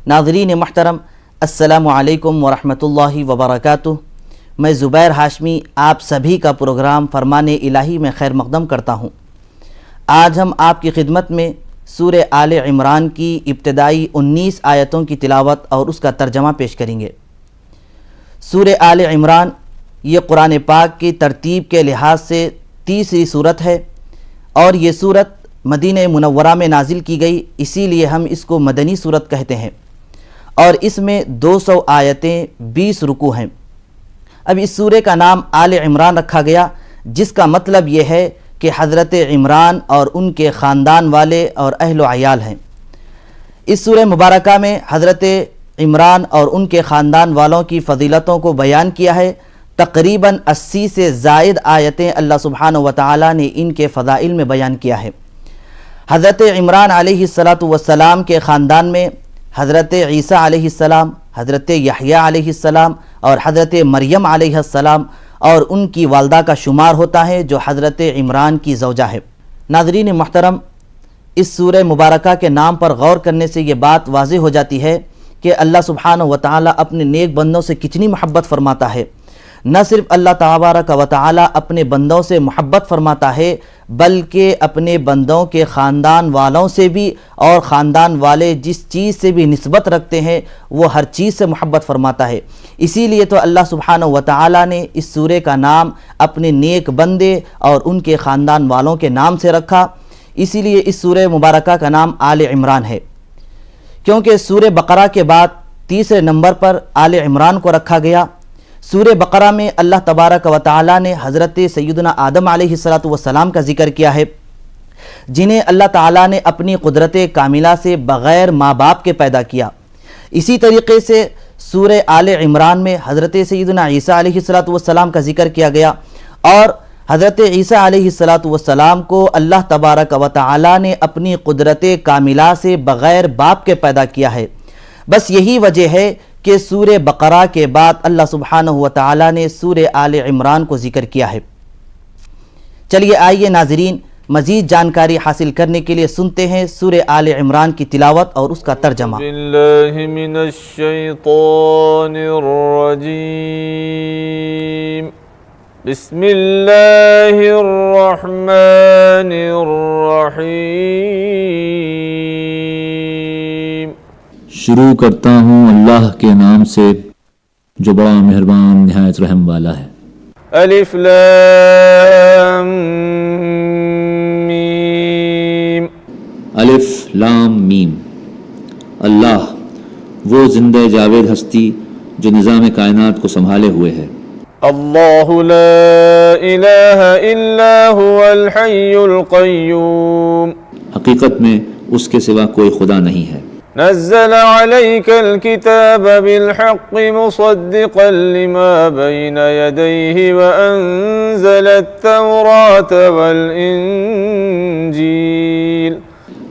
ناظرین محترم، السلام علیکم ورحمۃ اللہ وبرکاتہ۔ میں زبیر ہاشمی آپ سبھی کا پروگرام فرمان الہی میں خیر مقدم کرتا ہوں۔ آج ہم آپ کی خدمت میں سورہ آل عمران کی ابتدائی 19 آیتوں کی تلاوت اور اس کا ترجمہ پیش کریں گے۔ سورہ آل عمران یہ قرآن پاک کی ترتیب کے لحاظ سے تیسری سورت ہے، اور یہ سورت مدینہ منورہ میں نازل کی گئی، اسی لیے ہم اس کو مدنی سورت کہتے ہیں، اور اس میں 200 آیتیں 20 رکوع ہیں۔ اب اس سورہ کا نام آل عمران رکھا گیا، جس کا مطلب یہ ہے کہ حضرت عمران اور ان کے خاندان والے اور اہل و عیال ہیں۔ اس سورہ مبارکہ میں حضرت عمران اور ان کے خاندان والوں کی فضیلتوں کو بیان کیا ہے۔ تقریباً 80 سے زائد آیتیں اللہ سبحانہ و تعالی نے ان کے فضائل میں بیان کیا ہے۔ حضرت عمران علیہ السلام کے خاندان میں حضرت عیسیٰ علیہ السلام، حضرت یحییٰ علیہ السلام اور حضرت مریم علیہ السلام اور ان کی والدہ کا شمار ہوتا ہے، جو حضرت عمران کی زوجہ ہے۔ ناظرین محترم، اس سورہ مبارکہ کے نام پر غور کرنے سے یہ بات واضح ہو جاتی ہے کہ اللہ سبحانہ و تعالی اپنے نیک بندوں سے کتنی محبت فرماتا ہے۔ نہ صرف اللہ تبارک و تعالی اپنے بندوں سے محبت فرماتا ہے، بلکہ اپنے بندوں کے خاندان والوں سے بھی، اور خاندان والے جس چیز سے بھی نسبت رکھتے ہیں وہ ہر چیز سے محبت فرماتا ہے۔ اسی لیے تو اللہ سبحانہ و تعالی نے اس سورہ کا نام اپنے نیک بندے اور ان کے خاندان والوں کے نام سے رکھا۔ اسی لیے اس سورہ مبارکہ کا نام آل عمران ہے، کیونکہ سورہ بقرہ کے بعد تیسرے نمبر پر آل عمران کو رکھا گیا۔ سورہ بقرہ میں اللہ تبارک و تعالی نے حضرت سیدنا آدم علیہ السلام کا ذکر کیا ہے، جنہیں اللہ تعالی نے اپنی قدرت کاملہ سے بغیر ماں باپ کے پیدا کیا۔ اسی طریقے سے سورہ آل عمران میں حضرت سیدنا عیسیٰ علیہ السلام کا ذکر کیا گیا، اور حضرت عیسیٰ علیہ السلام کو اللہ تبارک و تعالی نے اپنی قدرت کاملہ سے بغیر باپ کے پیدا کیا ہے۔ بس یہی وجہ ہے کہ سورہ بقرہ کے بعد اللہ سبحانہ و تعالی نے سورہ آل عمران کو ذکر کیا ہے۔ چلیے آئیے ناظرین، مزید جانکاری حاصل کرنے کے لیے سنتے ہیں سورہ آل عمران کی تلاوت اور اس کا ترجمہ۔ باللہ من الشیطان الرجیم، بسم اللہ الرحمن الرحیم۔ شروع کرتا ہوں اللہ کے نام سے جو بڑا مہربان نہایت رحم والا ہے۔ الف لام میم۔ الف لام میم۔ اللہ وہ زندہ جاوید ہستی جو نظام کائنات کو سنبھالے ہوئے ہے۔ اللہ لا الہ الا هو الحی القیوم۔ حقیقت میں اس کے سوا کوئی خدا نہیں ہے۔ نزل عليك الكتاب بالحق مصدقا لما بين يديه وأنزل التوراة والإنجيل۔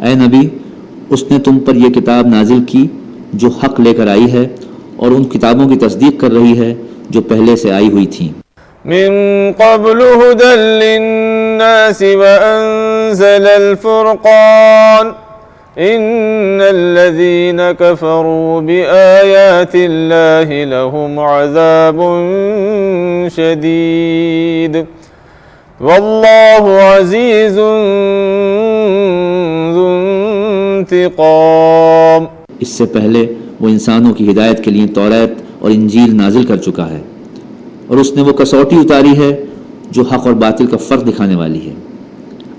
اے نبی، اس نے تم پر یہ کتاب نازل کی جو حق لے کر آئی ہے، اور ان کتابوں کی تصدیق کر رہی ہے جو پہلے سے آئی ہوئی تھیں۔ من قبل هدى للناس وأنزل الفرقان ان الذين كفروا بآيات الله لهم عذاب شديد والله عزيز ذو انتقام۔ اس سے پہلے وہ انسانوں کی ہدایت کے لیے توریت اور انجیل نازل کر چکا ہے، اور اس نے وہ کسوٹی اتاری ہے جو حق اور باطل کا فرق دکھانے والی ہے۔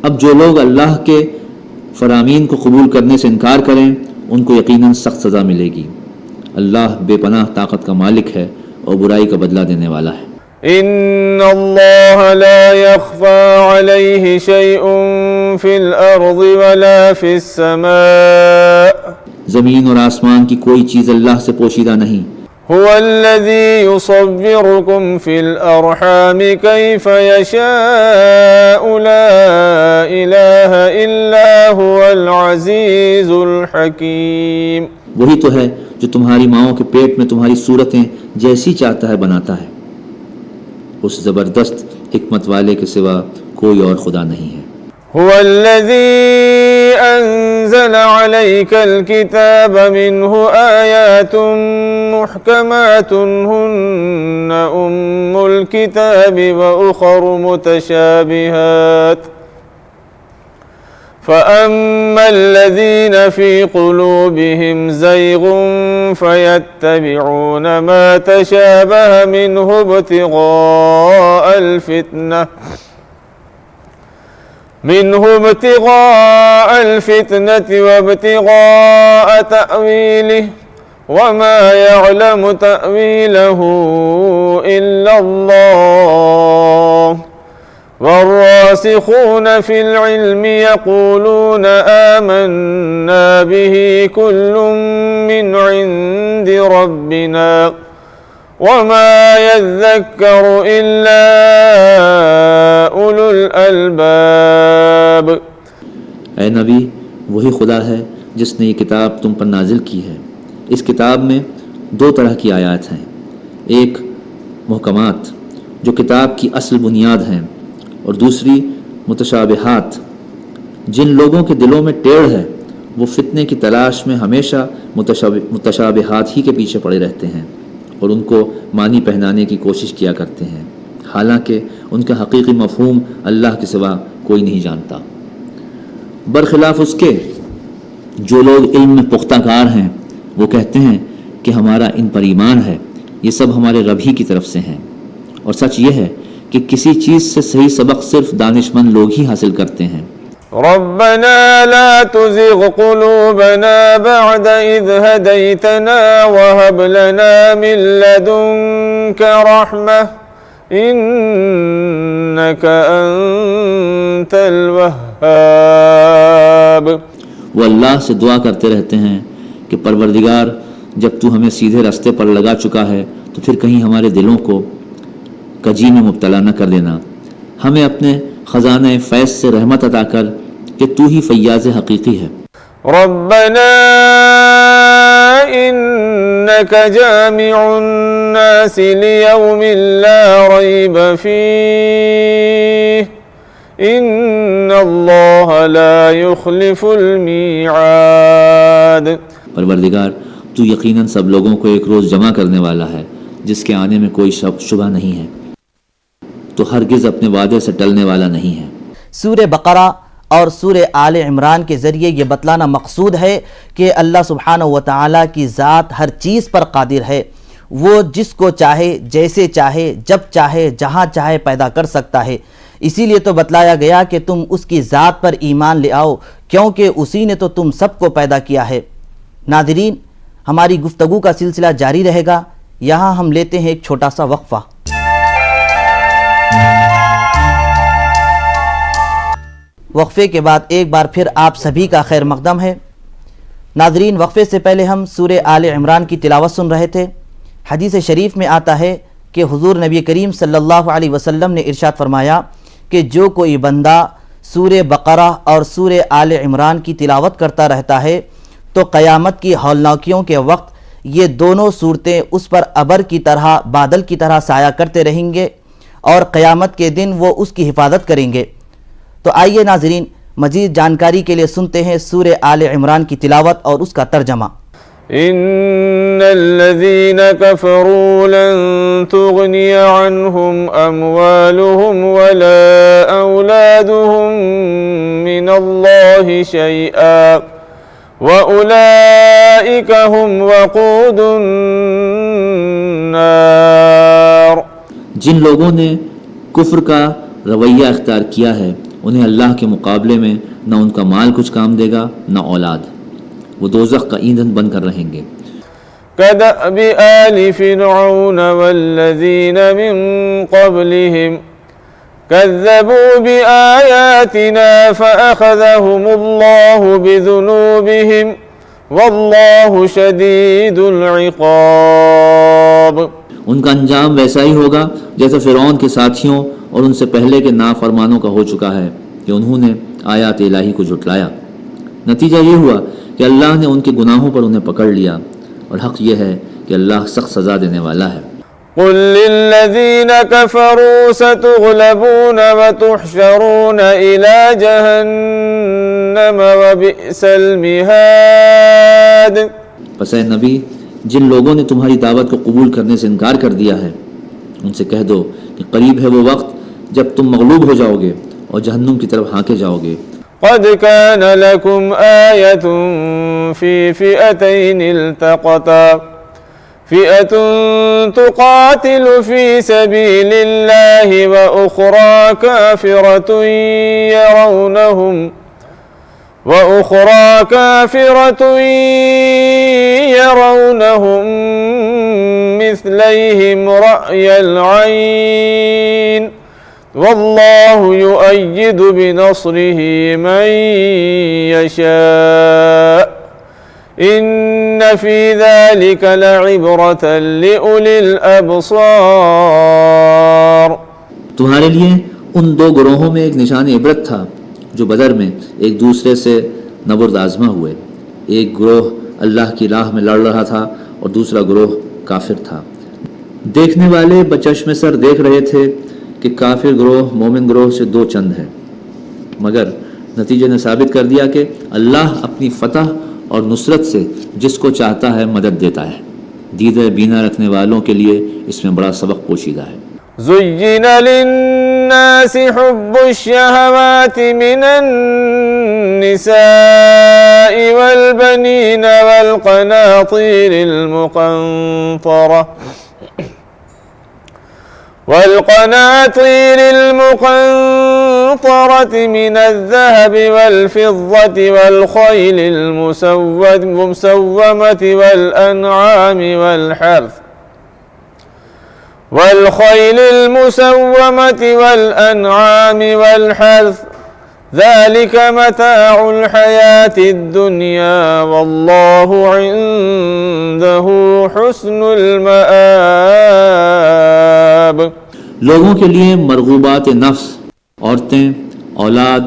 اب جو لوگ اللہ کے فرامین کو قبول کرنے سے انکار کریں ان کو یقیناً سخت سزا ملے گی۔ اللہ بے پناہ طاقت کا مالک ہے اور برائی کا بدلہ دینے والا ہے۔ ان اللہ لا يخفى عليه شيء في الارض ولا في السماء۔ زمین اور آسمان کی کوئی چیز اللہ سے پوشیدہ نہیں۔ هو الذي يصوركم في الأرحام كيف يشاء لا إله إلا هو العزيز الحكيم۔ وہی تو ہے جو تمہاری ماؤں کے پیٹ میں تمہاری صورتیں جیسی چاہتا ہے بناتا ہے۔ اس زبردست حکمت والے کے سوا کوئی اور خدا نہیں ہے۔ هو الذي أنزل عليك الكتاب منه آيات محكمات هن أم الكتاب وأخر متشابهات فأما الذين في قلوبهم زيغ فيتبعون ما تشابه منه ابتغاء الفتنة وابتغاء تأويله وما يعلم تأويله إلا الله والراسخون في العلم يقولون آمنا به كل من عند ربنا وما يذكر إلا أولو الألباب. اے نبی، وہی خدا ہے جس نے یہ کتاب تم پر نازل کی ہے. اس کتاب میں 2 طرح کی آیات ہیں، ایک محکمات جو کتاب کی اصل بنیاد ہیں، اور دوسری متشابہات. جن لوگوں کے دلوں میں ٹیڑھ ہے وہ فتنے کی تلاش میں ہمیشہ متشابہات ہی کے پیچھے پڑے رہتے ہیں اور ان کو معنی پہنانے کی کوشش کیا کرتے ہیں، حالانکہ ان کا حقیقی مفہوم اللہ کے سوا کوئی نہیں جانتا. برخلاف اس کے جو لوگ علم میں پختہ کار ہیں وہ کہتے ہیں کہ ہمارا ان پر ایمان ہے، یہ سب ہمارے رب ہی کی طرف سے ہیں. اور سچ یہ ہے کہ کسی چیز سے صحیح سبق صرف دانشمند لوگ ہی حاصل کرتے ہیں. ربنا لا تزغ قلوبنا بعد إذ هديتنا وهب لنا من لدنك رحمة إنك أنت الوهاب. وہ اللہ سے دعا کرتے رہتے ہیں کہ پروردگار، جب تو ہمیں سیدھے راستے پر لگا چکا ہے تو پھر کہیں ہمارے دلوں کو کجی میں مبتلا نہ کر دینا. ہمیں اپنے خزانہ فیض سے رحمت عطا کر کہ تو ہی فیاض حقیقی ہے. ربنا انك جامع الناس ليوم لا ريب فيه ان الله لا يخلف الميعاد. پروردگار، تو یقیناً سب لوگوں کو ایک روز جمع کرنے والا ہے جس کے آنے میں کوئی شبہ نہیں ہے، تو ہرگز اپنے وعدے سے ٹلنے والا نہیں ہے. سورہ بقرہ اور سورہ آل عمران کے ذریعے یہ بتلانا مقصود ہے کہ اللہ سبحانہ و تعالیٰ کی ذات ہر چیز پر قادر ہے. وہ جس کو چاہے، جیسے چاہے، جب چاہے، جہاں چاہے پیدا کر سکتا ہے. اسی لیے تو بتلایا گیا کہ تم اس کی ذات پر ایمان لے آؤ، کیونکہ اسی نے تو تم سب کو پیدا کیا ہے. ناظرین، ہماری گفتگو کا سلسلہ جاری رہے گا. یہاں ہم لیتے ہیں ایک چھوٹا سا وقفہ. وقفے کے بعد ایک بار پھر آپ سبھی کا خیر مقدم ہے. ناظرین، وقفے سے پہلے ہم سورہ آل عمران کی تلاوت سن رہے تھے. حدیث شریف میں آتا ہے کہ حضور نبی کریم صلی اللہ علیہ وسلم نے ارشاد فرمایا کہ جو کوئی بندہ سورہ بقرہ اور سورہ آل عمران کی تلاوت کرتا رہتا ہے تو قیامت کی ہولناکیوں کے وقت یہ دونوں صورتیں اس پر ابر کی طرح، بادل کی طرح سایہ کرتے رہیں گے اور قیامت کے دن وہ اس کی حفاظت کریں گے. تو آئیے ناظرین، مزید جانکاری کے لیے سنتے ہیں سورہ آل عمران کی تلاوت اور اس کا ترجمہ. ان الذين كفروا لن تغني عنهم اموالهم ولا اولادهم من الله شيئا واولئك هم وقود النار. جن لوگوں نے کفر کا رویہ اختیار کیا ہے انہیں اللہ کے مقابلے میں نہ ان کا مال کچھ کام دے گا نہ اولاد، وہ دوزخ کا ایندھن بن کر رہیں گے. كدأب آل فرعون والذين من قبلهم كذبوا بآياتنا فأخذهم الله بذنوبهم والله شديد العقاب. ان کا انجام ویسا ہی ہوگا جیسا فرعون کے ساتھیوں اور ان سے پہلے کے نافرمانوں کا ہو چکا ہے کہ انہوں نے آیات الہی کو جھٹلایا. نتیجہ یہ ہوا کہ اللہ نے ان کے گناہوں پر انہیں پکڑ لیا، اور حق یہ ہے کہ اللہ سخت سزا دینے والا ہے. قل للذين كفروا ستغلبون وتحشرون إلى جهنم وبئس المهاد۔ پس اے نبی، جن لوگوں نے تمہاری دعوت کو قبول کرنے سے انکار کر دیا ہے ان سے کہہ دو کہ قریب ہے وہ وقت جب تم مغلوب ہو جاؤ گے اور جہنم کی طرف ہانکے جاؤ گے۔ قد كان لكم آية في فئتين التقتا فئة تقاتل في سبيل الله وأخرى كافرة يرونهم مثليهم رأي العين والله يؤيد بنصره من يشاء إن في ذلك لعبرة لأولي الأبصار۔ تمہارے لیے ان دو گروہوں میں ایک نشان عبرت تھا جو بدر میں ایک دوسرے سے نبرد آزما ہوئے۔ ایک گروہ اللہ کی راہ میں لڑ رہا تھا اور دوسرا گروہ کافر تھا۔ دیکھنے والے بچشم سر دیکھ رہے تھے کہ کافر گروہ مومن گروہ سے دو چند ہے، مگر نتیجے نے ثابت کر دیا کہ اللہ اپنی فتح اور نصرت سے جس کو چاہتا ہے مدد دیتا ہے۔ دیدہ بینا رکھنے والوں کے لیے اس میں بڑا سبق پوشیدہ ہے۔ زين للناس حب الشهوات من النساء والبنين والقناطير المقنطرة من الذهب والفضة والخيل المسومة والأنعام والحرث ذلك متاع الحياة الدنيا والله عنده حسن المآب۔ لوگوں کے لیے مرغوبات نفس، عورتیں، اولاد،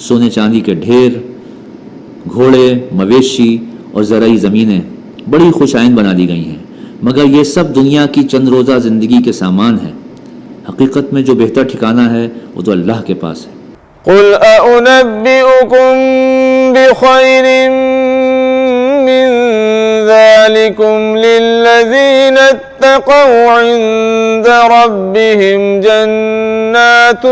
سونے چاندی کے ڈھیر، گھوڑے، مویشی اور زرعی زمینیں بڑی خوش آئند بنا دی گئی ہیں، مگر یہ سب دنیا کی چند روزہ زندگی کے سامان ہیں۔ حقیقت میں جو بہتر ٹھکانہ ہے وہ تو اللہ کے پاس ہے۔ قل أنبئكم بخير من ذلكم للذين اتقوا عند ربهم جنات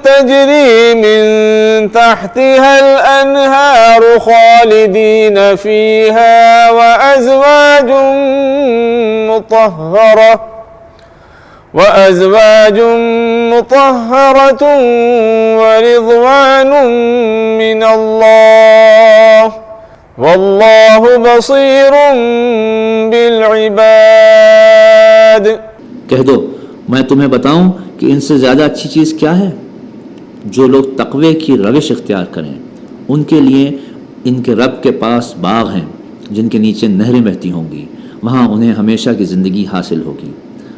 تجري من تحتها الأنهار خالدين فيها وأزواج مطهرة ورضوان من الله والله بصير بالعباد۔ کہہ دو میں تمہیں بتاؤں کہ ان سے زیادہ اچھی چیز کیا ہے؟ جو لوگ تقوی کی روش اختیار کریں ان کے لیے ان کے رب کے پاس باغ ہیں جن کے نیچے نہریں بہتی ہوں گی، وہاں انہیں ہمیشہ کی زندگی حاصل ہوگی۔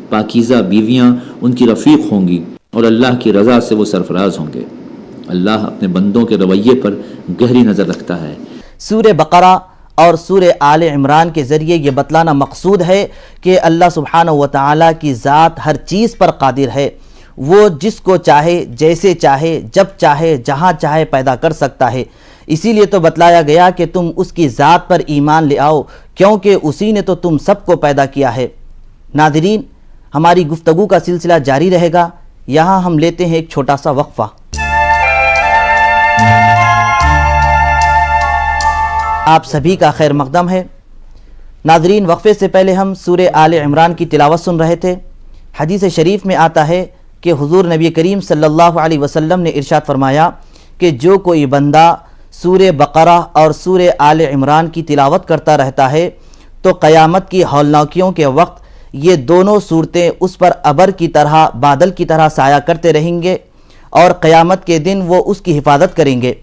پاکیزہ بیویاں ان کی رفیق ہوں گی اور اللہ کی رضا سے وہ سرفراز ہوں گے۔ اللہ اپنے بندوں کے رویے پر گہری نظر رکھتا ہے۔ سورہ بقرہ اور سورہ آل عمران کے ذریعے یہ بتلانا مقصود ہے کہ اللہ سبحانہ و تعالیٰ کی ذات ہر چیز پر قادر ہے۔ وہ جس کو چاہے، جیسے چاہے، جب چاہے، جہاں چاہے پیدا کر سکتا ہے۔ اسی لیے تو بتلایا گیا کہ تم اس کی ذات پر ایمان لے آؤ، کیونکہ اسی نے تو تم سب کو پیدا کیا ہے۔ ناظرین، ہماری گفتگو کا سلسلہ جاری رہے گا۔ یہاں ہم لیتے ہیں ایک چھوٹا سا وقفہ۔ آپ سبھی کا خیر مقدم ہے۔ ناظرین، وقفے سے پہلے ہم سورہ آل عمران کی تلاوت سن رہے تھے۔ حدیث شریف میں آتا ہے کہ حضور نبی کریم صلی اللہ علیہ وسلم نے ارشاد فرمایا کہ جو کوئی بندہ سورہ بقرہ اور سورہ آل عمران کی تلاوت کرتا رہتا ہے تو قیامت کی ہولناکیوں کے وقت یہ دونوں صورتیں اس پر ابر کی طرح، بادل کی طرح سایہ کرتے رہیں گے اور قیامت کے دن وہ اس کی حفاظت کریں گے۔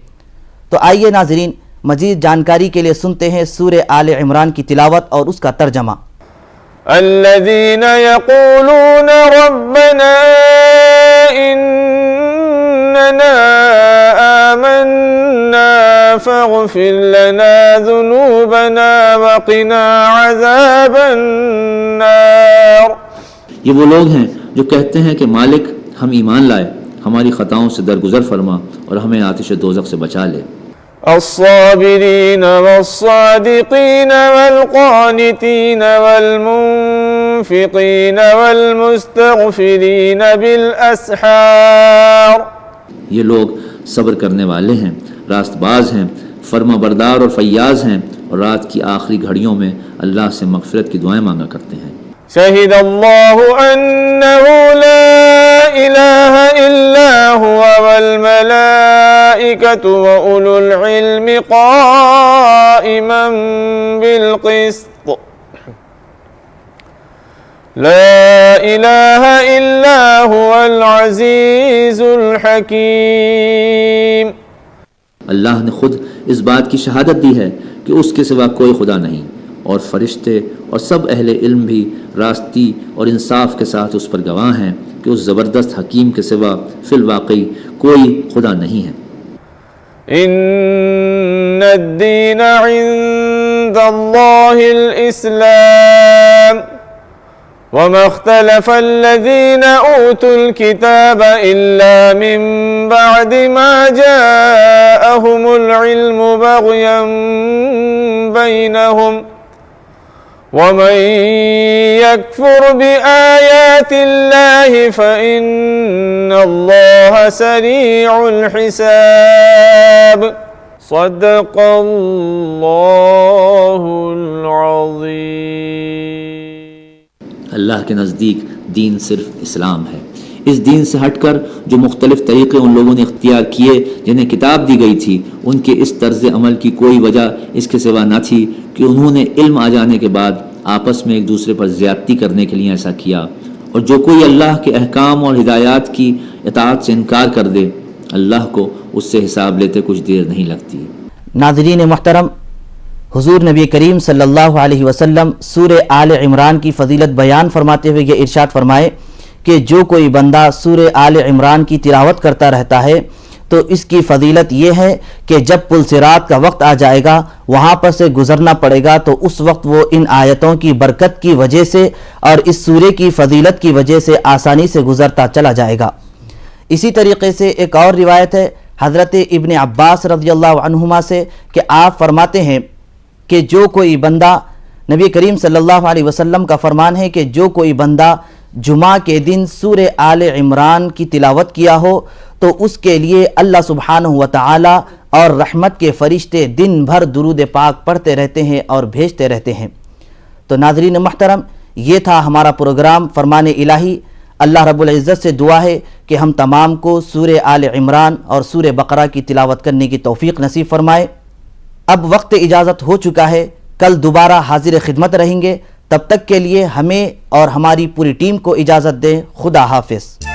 تو آئیے ناظرین، مزید جانکاری کے لیے سنتے ہیں سورہ آل عمران کی تلاوت اور اس کا ترجمہ۔ الذين يقولون ربنا إننا آمنا فاغفر لنا ذنوبنا وقنا عذاب النار. یہ وہ لوگ ہیں جو کہتے ہیں کہ مالک ہم ایمان لائے، ہماری خطاؤں سے درگزر فرما اور ہمیں آتش دوزخ سے بچا لے. الصابرين والصادقين والقانتين والمنفقين والمستغفرين بالأسحار. یہ لوگ صبر کرنے والے ہیں، راست باز ہیں، فرما بردار اور فیاض ہیں، اور رات کی آخری گھڑیوں میں اللہ سے مغفرت کی دعائیں مانگا کرتے ہیں. شهد الله أنه لا إله إلا هو والملائكة وأولو العلم قائما بالقسط. لا إله إلا هو العزيز الحكيم. اللہ نے خود اس بات کی شہادت دی ہے کہ اس کے سوا کوئی خدا نہیں، اور فرشتے اور سب اہل علم بھی راستی اور انصاف کے ساتھ اس پر گواہ ہیں کہ اس زبردست حکیم کے سوا فی الواقع کوئی خدا نہیں ہے. ان الدین عند اللہ الاسلام وما اختلف الذين اوتوا الكتاب الا من بعد ما جاءهم العلم بغيا بينهم ومن يكفر بآيات الله فإن الله سريع الحساب. صدق الله العظيم. اللہ کے نزدیک دین صرف اسلام ہے. اس دین سے ہٹ کر جو مختلف طریقے ان لوگوں نے اختیار کیے جنہیں کتاب دی گئی تھی، ان کے اس طرز عمل کی کوئی وجہ اس کے سوا نہ تھی کہ انہوں نے علم آ جانے کے بعد آپس میں ایک دوسرے پر زیادتی کرنے کے لیے ایسا کیا. اور جو کوئی اللہ کے احکام اور ہدایات کی اطاعت سے انکار کر دے، اللہ کو اس سے حساب لیتے کچھ دیر نہیں لگتی. ناظرین محترم، حضور نبی کریم صلی اللہ علیہ وسلم سورہ آل عمران کی فضیلت بیان فرماتے ہوئے یہ ارشاد فرمائے کہ جو کوئی بندہ سورہ آل عمران کی تلاوت کرتا رہتا ہے تو اس کی فضیلت یہ ہے کہ جب پل صراط کا وقت آ جائے گا، وہاں پر سے گزرنا پڑے گا، تو اس وقت وہ ان آیتوں کی برکت کی وجہ سے اور اس سورے کی فضیلت کی وجہ سے آسانی سے گزرتا چلا جائے گا. اسی طریقے سے ایک اور روایت ہے حضرت ابن عباس رضی اللہ عنہما سے کہ آپ فرماتے ہیں کہ جو کوئی بندہ، نبی کریم صلی اللہ علیہ وسلم کا فرمان ہے کہ جو کوئی بندہ جمعہ کے دن سورہ آل عمران کی تلاوت کیا ہو تو اس کے لیے اللہ سبحانہ و تعالی اور رحمت کے فرشتے دن بھر درود پاک پڑھتے رہتے ہیں اور بھیجتے رہتے ہیں. تو ناظرین محترم، یہ تھا ہمارا پروگرام فرمان الہی. اللہ رب العزت سے دعا ہے کہ ہم تمام کو سورہ آل عمران اور سورہ بقرہ کی تلاوت کرنے کی توفیق نصیب فرمائے. اب وقت اجازت ہو چکا ہے، کل دوبارہ حاضر خدمت رہیں گے. تب تک کے لیے ہمیں اور ہماری پوری ٹیم کو اجازت دیں. خدا حافظ.